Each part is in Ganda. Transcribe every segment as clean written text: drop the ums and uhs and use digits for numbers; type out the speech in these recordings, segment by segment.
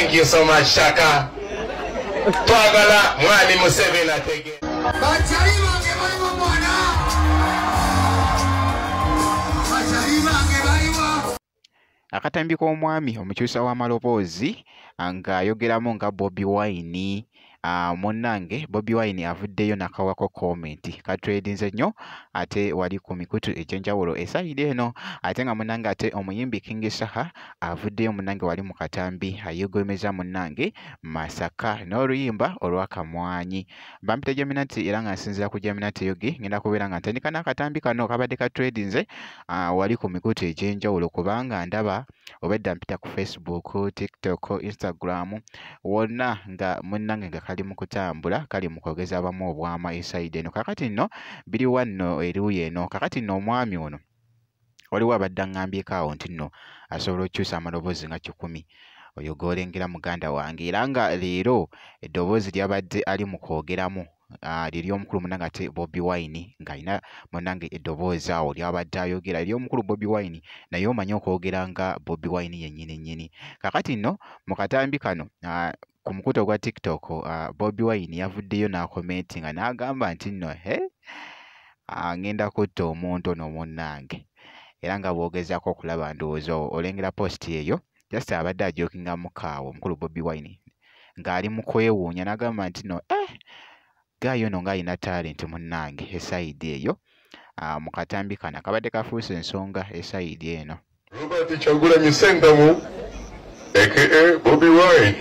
Thank you so much, Shaka. Twagala Mwami Museveni atege. Akatambi k'omwami omukyusa w'amaloboozi nga ayogeramu nga Bobi Wine. Munnange Bobi Wine avuddeyo nakawako comment katredinze nnyo ate wali ku mikutu egy'enjawulo esayide eno ate nga munnange ate omuyimbi King Saha avuddeyo munnange wali mu katambi ayegomeza munnange Masaka n'oluyimba olw'akamwanyi bampita Geminati era nga nsinzira ku Geminati yogi ngenda kubeera nga ntandika n'akatambi kano kabadde katredinze wali ku mikutu egy'enjawulo kubanga ndaba obedda mpita ku Facebook, TikTok, Instagram wonna nga munnange nga kali mu kutambula kali mu kwogeza abamu obwama esayide eno kakati nno biri wanno eruuyi eno kakati nno omwami ono waliwo abadde aŋŋambyeko awo nti nno asobola okukyusa amaloboozi nga 100 oyo goolengera muganda wange era nga leero eddoboozi lyabadde ali mu kwogeramu ly'omukulu munnange ate Bobi Wine ng'alina munnange eddoboozi awo lyabadde ayogera ery'omukulu Bobi Wine naye omanyi okwogera nga Bobi Wine yennyini kakati nno mu katambi kano ku mukutu ogwa TikTok Bobi Wine yavuddeyo n'akomenti nga n'agamba nti nno ngenda kutta omuntu ono munnange era nga bw'ogezaako okulaba ndowooza olengera posti eyo just abadde ajokinga mukaawo omukulu Bobi Wine ng'ali mu kwewuunya n'agamba nti nno gaayo no ng'alina talenti munnange esayidi eyo mu katambi kano akabadde kafuuse ensonga esayidi eno. Robert Kyagulanyi Ssentamu aka Bobi Wine.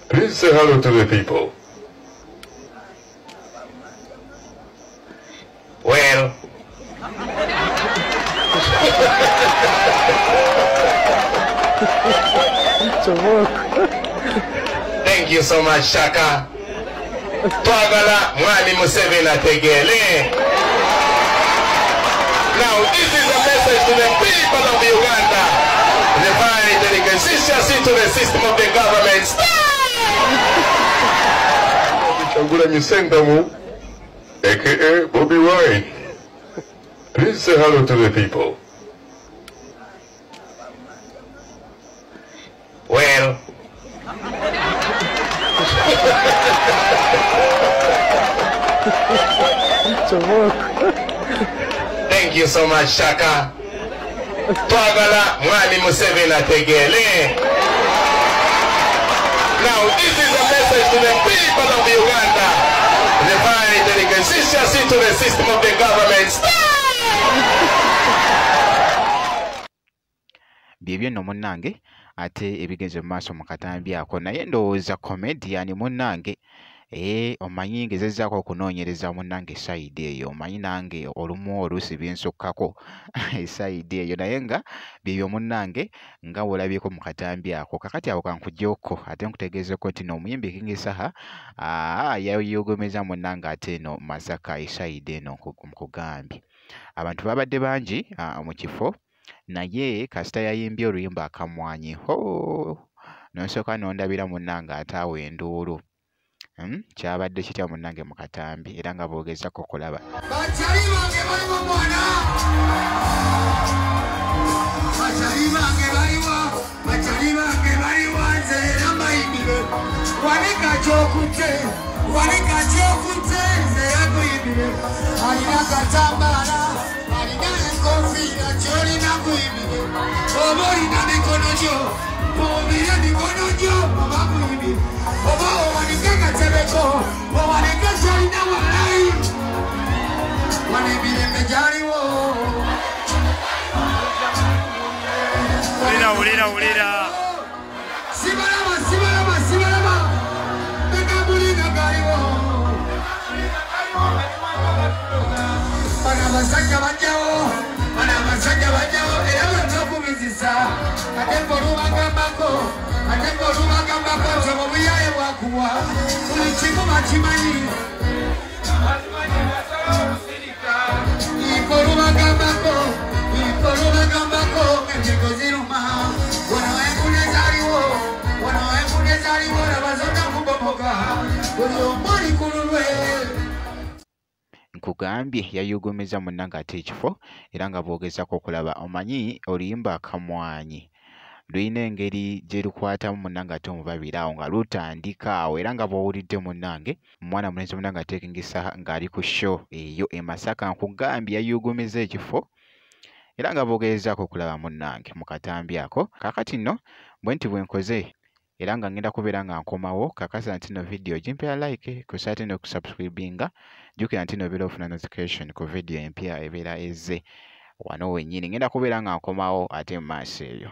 Please say hello to the people. Well, thank you so much, Shaka. Twagala Mwami Museveni ategele. Now, this is a message to the people of Uganda. The fight and inconsistency to the system of the government. Kyagulanyi Ssentamu aka Bobi Wine. Please say hello to the people. Well, thank you so much, Shaka. Twagala Mwami Museveni ategele. Now, this is a message to the people of Uganda. The fight and inconsistency to the system of the government. Byebyo nno munnange ate ebigenze mu maaso mu katambi ako naye ndowooza comedian munnange omanyi ngezezzaako okunoonyereza munnange esayidi eyo omanyi nange olumu oluusi binsukkako esayidi eyo naye nga byebyo munnange nga wolabyeko mu katambi ako kakati ako kankuggyeko ate nkutegeezeko nti n'omuyimbi King Saha yayogomeza munnange ate eno Masaka esayidi eno nkugambye abantu babadde bangi mu kifo naye kasita yayimbye oluyimba akamwanyi n'osooka n'ondabira munnange ate awo enduulu kyabadde kitya munnange mu katambi era nga boogezako okulaba bakyali bange baliwo mwana bakyali bange baliwo bakyali bange baliwo nze era mbayimbire wanika kyokutte nze yakuyimbire alina katambaala alina enkofiira kyolina kuyimbire oba olina mikono gyo obire mikono gyo oba kuyimbire oba owanike katebeko owanike kyolina walayi wanemirembe gyaliwo Ulira. Sibalama bekamulinga galiwo bana abasajja bajjawo era batakumizisa ate ng'olubagambako nti obwo buyaye bwakubwa buli kimu bakimanyi ng'olubagambako enjego ziruma wano enkune zaaliwo labazonna kubomoka buli omu ali ku lulwe nkugambye yayogomeza munnange ate ekifo era nga boogezako okulaba omanyi oluyimba akamwanyi luyina engeri gye lukwatamu munnange ate omubabira awo nga lutandika awo era nga bw'owulidde munnange omwana mulenzi munnange ateekingisa ng'ali ku show eyo e Masaka nkugambye yayuugumiza ekifo era nga bw'ogezaako okulaba munnange mu katambi ako. Kaakati nno bwe nti bwe nkoze era nga ngenda kubeera nga nkomawo kakasa nti no video gimpya like kusa ate n'okusubscribinga jjukira nti no obeera ofuna notification ku video empya ebeera ezze wano wennyini. Ngenda kubeera nga nkomawo ate mu maaso eyo.